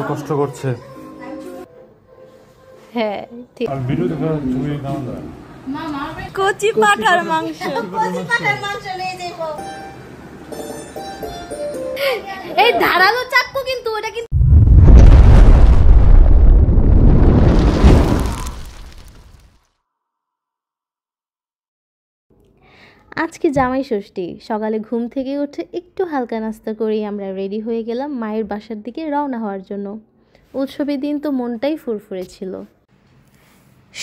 কষ্ট করছে। হ্যাঁ ঠিক। আর ভিডিও দেখা ছবি নাও না। কচি পাঠার মাংস। কচি পাঠার মাংস নিয়ে যাইব। এই ধারালো চাকু কিন্তু ওটা কিন্তু আজকে জামাই ষষ্ঠী। সকালে ঘুম থেকে উঠে একটু হালকা নাস্তা করেই আমরা রেডি হয়ে গেলাম মায়ের বাসার দিকে রওনা হওয়ার জন্য। উৎসবের দিন তো মনটাই ফুরফুরে ছিল।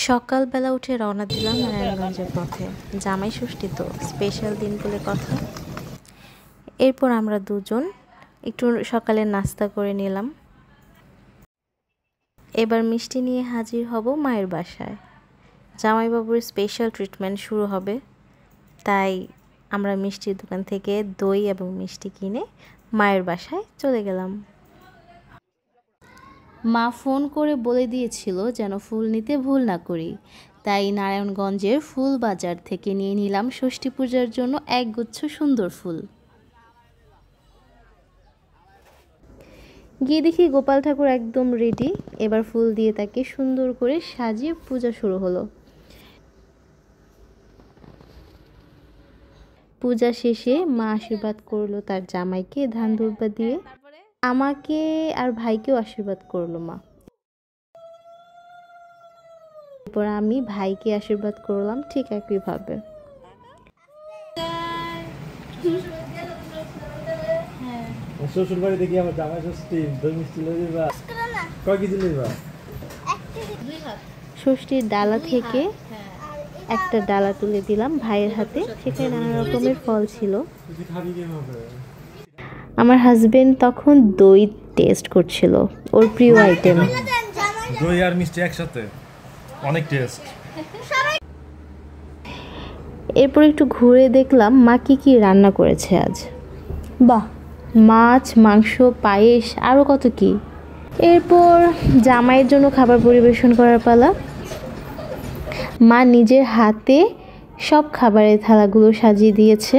সকালবেলা উঠে রওনা দিলাম নারায়ণগঞ্জের পথে। জামাই ষষ্ঠী তো স্পেশাল দিন বলে কথা। এরপর আমরা দুজন একটু সকালে নাস্তা করে নিলাম। এবার মিষ্টি নিয়ে হাজির হব মায়ের বাসায়। জামাইবাবুর স্পেশাল ট্রিটমেন্ট শুরু হবে, তাই আমরা মিষ্টির দোকান থেকে দই এবং মিষ্টি কিনে মায়ের বাসায় চলে গেলাম। মা ফোন করে বলে দিয়েছিল যেন ফুল নিতে ভুল না করি, তাই নারায়ণগঞ্জের ফুল বাজার থেকে নিয়ে নিলাম ষষ্ঠী পূজার জন্য একগুচ্ছ সুন্দর ফুল। গিয়ে দেখি গোপাল ঠাকুর একদম রেডি। এবার ফুল দিয়ে তাকে সুন্দর করে সাজিয়ে পূজা শুরু হলো। পূজা শেষে মা আশীর্বাদ করলো তার জামাইকে ধান দুর্বা দিয়ে, আমাকে আর ভাইকেও আশীর্বাদ করলো মা। এরপর আমি ভাইকে আশীর্বাদ করলাম ঠিক একইভাবে। শ্বশুর বাড়ি দেখি আমার জামাই ষষ্ঠী দই মিষ্টি লইবা কয় কেজি লইবা? ষষ্ঠীর ডালা থেকে একটা ডালা তুলে দিলাম ভাইয়ের হাতে। সেখানে নানা রকমের ফল ছিল। আমার হাজবেন্ড তখন দই টেস্ট করছিল, ওর প্রিয় আইটেম। দই আর মিষ্টি একসাথে অনেক টেস্ট। এরপর একটু ঘুরে দেখলাম মা কি রান্না করেছে আজ। বাহ, মাছ, মাংস, পায়েস, আরও কত কি। এরপর জামাইয়ের জন্য খাবার পরিবেশন করার পালা। মা নিজের হাতে সব খাবারের থালাগুলো সাজিয়ে দিয়েছে।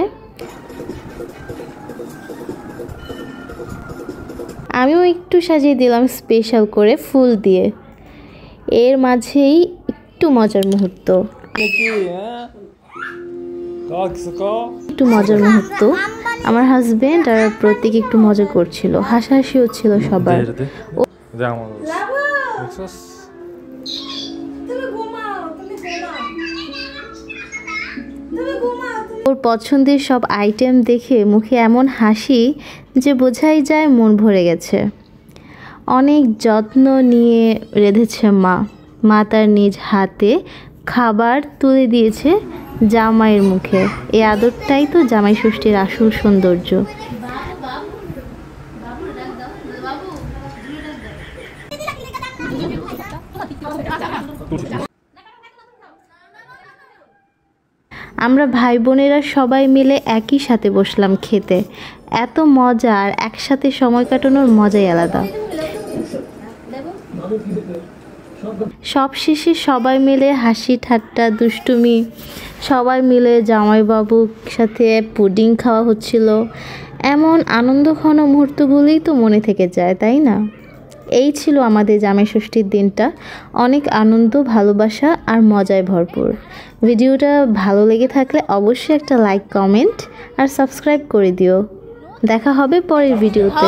আমিও একটু সাজিয়ে দিলাম স্পেশাল করে ফুল দিয়ে। এর মাঝেই একটু মজার মুহূর্ত। আমার হাজবেন্ড আর প্রতীক একটু মজা করছিল, হাসাহাসি হচ্ছিল সবার। ওর পছন্দের সব আইটেম দেখে মুখে এমন হাসি যে বোঝাই যায় মন ভরে গেছে। অনেক যত্ন নিয়ে রেঁধেছে মা তার নিজ হাতে খাবার তুলে দিয়েছে জামাইয়ের মুখে। এই আদরটাই তো জামাই ষষ্ঠীর আসল সৌন্দর্য। আমরা ভাই বোনেরা সবাই মিলে একই সাথে বসলাম খেতে। এত মজা, আর একসাথে সময় কাটানোর মজাই আলাদা। সব শেষে সবাই মিলে হাসি ঠাট্টা দুষ্টুমি, সবাই মিলে জামাইবাবুর সাথে পুডিং খাওয়া হচ্ছিল। এমন আনন্দঘন মুহূর্তগুলোই তো মনে থেকে যায়, তাই না? এই ছিল আমাদের জামাই ষষ্ঠীর দিনটা। অনেক আনন্দ, ভালোবাসা আর মজায় ভরপুর। ভিডিওটা ভালো লেগে থাকলে অবশ্যই একটা লাইক, কমেন্ট আর সাবস্ক্রাইব করে দিও। দেখা হবে পরের ভিডিওতে।